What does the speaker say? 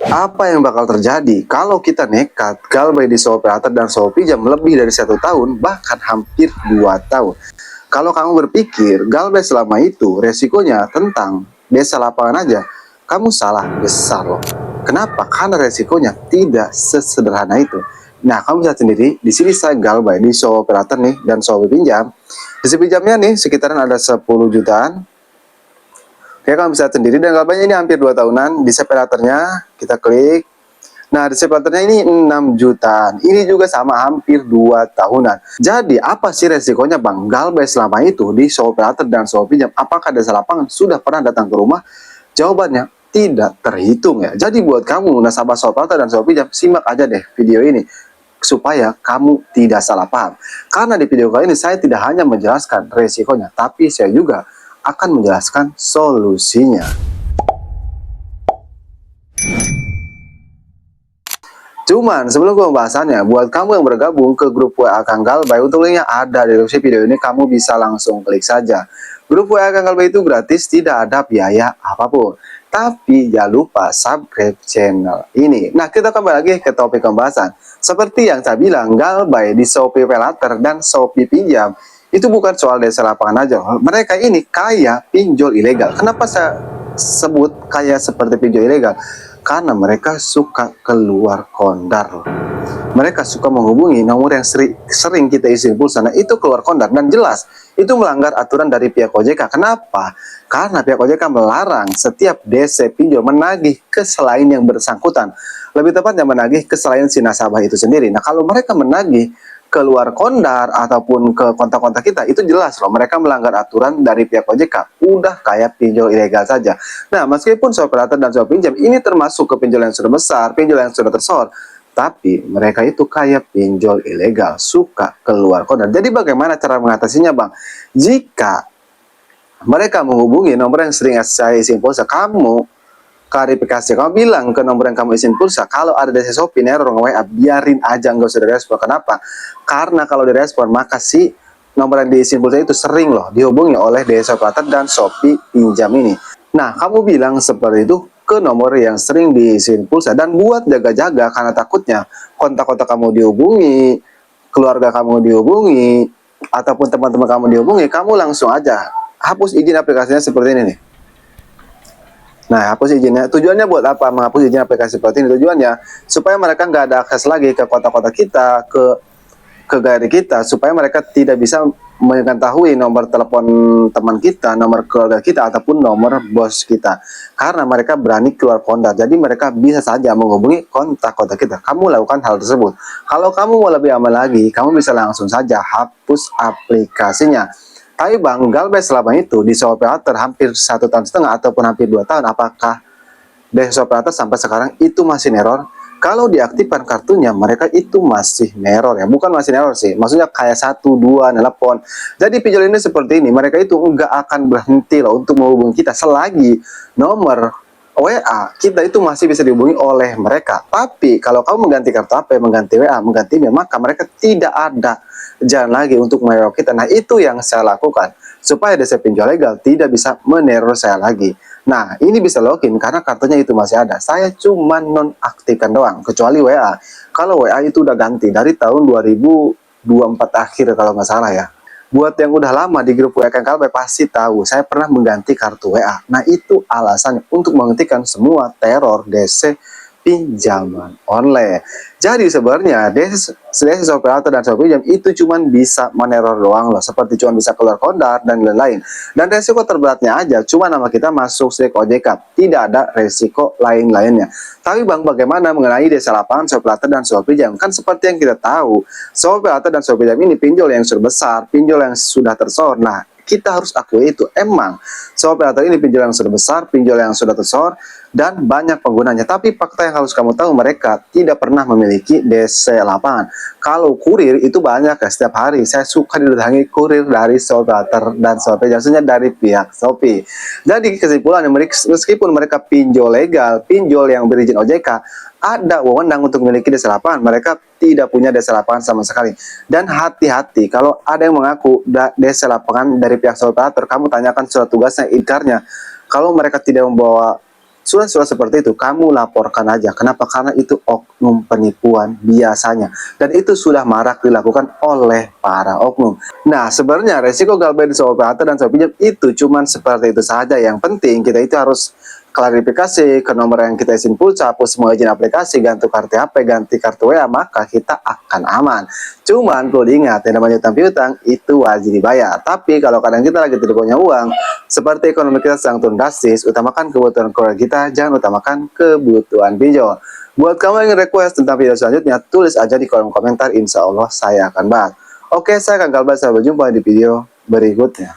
Apa yang bakal terjadi kalau kita nekat galbay di sewa operator dan sewa pinjam lebih dari 1 tahun, bahkan hampir 2 tahun? Kalau kamu berpikir galbay selama itu resikonya tentang desa lapangan aja, kamu salah besar loh. Kenapa? Karena resikonya tidak sesederhana itu. Nah, kamu bisa sendiri, di sini saya galbay di sewa operator nih dan sewa pinjam. Di pinjamnya nih sekitaran ada 10 jutaan. Oke, kamu bisa sendiri dan galbanya ini hampir 2 tahunan. Di separatornya kita klik. Nah, di separatornya ini 6 jutaan. Ini juga sama hampir 2 tahunan. Jadi, apa sih resikonya Bang galbay selama itu di sewa operator dan sewa pinjam? Apakah desa lapangan sudah pernah datang ke rumah? Jawabannya tidak terhitung ya. Jadi buat kamu nasabah sewa operator dan sewa pinjam, simak aja deh video ini supaya kamu tidak salah paham. Karena di video kali ini saya tidak hanya menjelaskan resikonya, tapi saya juga akan menjelaskan solusinya. Cuman sebelum pembahasannya, buat kamu yang bergabung ke grup WA Kang Galbay, untuk linknya ada di deskripsi video ini, kamu bisa langsung klik saja. Grup WA Kang Galbay itu gratis, tidak ada biaya apapun. Tapi jangan lupa subscribe channel ini. Nah, kita kembali lagi ke topik pembahasan. Seperti yang saya bilang, galbay di Shopee Paylater dan Shopee Pinjam itu bukan soal desa lapangan aja. Mereka ini kaya pinjol ilegal. Kenapa saya sebut kaya seperti pinjol ilegal? Karena mereka suka keluar kondar. Mereka suka menghubungi nomor yang sering kita isi pulsa. Nah, itu keluar kondar dan jelas itu melanggar aturan dari pihak OJK. Kenapa? Karena pihak OJK melarang setiap DC pinjol menagih ke selain yang bersangkutan. Lebih tepatnya menagih ke selain si nasabah itu sendiri. Nah, kalau mereka menagih keluar kondar ataupun ke kontak-kontak kita, itu jelas loh mereka melanggar aturan dari pihak OJK. Udah kayak pinjol ilegal saja. Nah, meskipun sewa operator dan sewa pinjam ini termasuk ke pinjol yang sudah besar, pinjol yang sudah tersohor, tapi mereka itu kayak pinjol ilegal, suka keluar kondar. Jadi bagaimana cara mengatasinya Bang? Jika mereka menghubungi nomor yang sering saya isi pulsa, kamu klarifikasi, kamu bilang ke nomor yang kamu isin pulsa, kalau ada DC Shopee error nge-WA, biarin aja, nggak usah direspon. Kenapa? Karena kalau direspon, maka si nomor yang diisin pulsa itu sering loh dihubungi oleh DC Operator dan Shopee Pinjam ini. Nah, kamu bilang seperti itu ke nomor yang sering diisin pulsa, dan buat jaga-jaga karena takutnya kontak-kontak kamu dihubungi, keluarga kamu dihubungi, ataupun teman-teman kamu dihubungi, kamu langsung aja hapus izin aplikasinya seperti ini nih. Nah, hapus izinnya. Tujuannya buat apa? Menghapus izin aplikasi seperti ini. Tujuannya supaya mereka nggak ada akses lagi ke kontak-kontak kita, ke galeri kita, supaya mereka tidak bisa mengetahui nomor telepon teman kita, nomor keluarga kita, ataupun nomor bos kita. Karena mereka berani keluar kondar. Jadi mereka bisa saja menghubungi kontak-kontak kita. Kamu lakukan hal tersebut. Kalau kamu mau lebih aman lagi, kamu bisa langsung saja hapus aplikasinya. Tapi Bang, galbay selama itu di sewa operator hampir 1,5 tahun ataupun hampir 2 tahun, apakah di sewa operator sampai sekarang itu masih neror? Kalau diaktifkan kartunya, mereka itu masih neror ya. Bukan masih neror sih, maksudnya kayak 1, 2 nelpon. Jadi pinjol ini seperti ini, mereka itu nggak akan berhenti loh untuk menghubungi kita selagi nomor WA kita itu masih bisa dihubungi oleh mereka. Tapi kalau kamu mengganti kartu HP, mengganti WA, mengganti email, maka mereka tidak ada jalan lagi untuk meneror kita. Nah, itu yang saya lakukan supaya DC pinjol legal tidak bisa meneror saya lagi. Nah, ini bisa login karena kartunya itu masih ada. Saya cuma nonaktifkan doang, kecuali WA. Kalau WA itu udah ganti dari tahun 2024 akhir kalau nggak salah ya. Buat yang udah lama di grup WA Kang Galbay pasti tahu saya pernah mengganti kartu WA. Nah, itu alasannya untuk menghentikan semua teror DC pinjaman online. Jadi sebenarnya DC operator dan Shopee Pinjam itu cuma bisa meneror doang loh, seperti cuma bisa keluar kondar dan lain-lain. Dan resiko terberatnya aja cuma nama kita masuk SIRIK OJK, tidak ada resiko lain-lainnya. Tapi Bang, bagaimana mengenai desa lapangan, sewa operator dan sewa pinjam? Kan seperti yang kita tahu, sewa operator dan sewa pinjam ini pinjol yang sudah besar, pinjol yang sudah tersohor. Nah, kita harus akui itu, emang sewa operator ini pinjol yang sudah besar, pinjol yang sudah tersohor, dan banyak penggunanya. Tapi fakta yang harus kamu tahu, mereka tidak pernah memiliki DC lapangan. Kalau kurir itu banyak ya, setiap hari saya suka didatangi kurir dari sewa operator dan sewa pinjam, maksudnya dari pihak Shopee. Jadi kesimpulannya, meskipun mereka pinjol legal, pinjol yang berizin OJK, ada wewenang untuk memiliki desa lapangan, mereka tidak punya desa lapangan sama sekali. Dan hati-hati kalau ada yang mengaku desa lapangan dari pihak sewa operator, kamu tanyakan surat tugasnya, inkarnya. Kalau mereka tidak membawa surat-surat seperti itu kamu laporkan aja. Kenapa? Karena itu oknum penipuan biasanya. Dan itu sudah marak dilakukan oleh para oknum. Nah, sebenarnya resiko galbait di sewa operator dan sewa pinjam itu cuman seperti itu saja. Yang penting kita itu harus klarifikasi ke nomor yang kita izin pulsa, hapus semua izin aplikasi, ganti kartu HP, ganti kartu WA, maka kita akan aman. Cuman perlu diingat, yang namanya utang piutang itu wajib dibayar. Tapi kalau kadang kita lagi tidak punya uang, seperti ekonomi kita sedang turun drastis, utamakan kebutuhan keluarga kita, jangan utamakan kebutuhan pinjol. Buat kamu yang ingin request tentang video selanjutnya, tulis aja di kolom komentar, insya Allah saya akan bahas. Oke, saya Kang Galbait, sampai berjumpa di video berikutnya.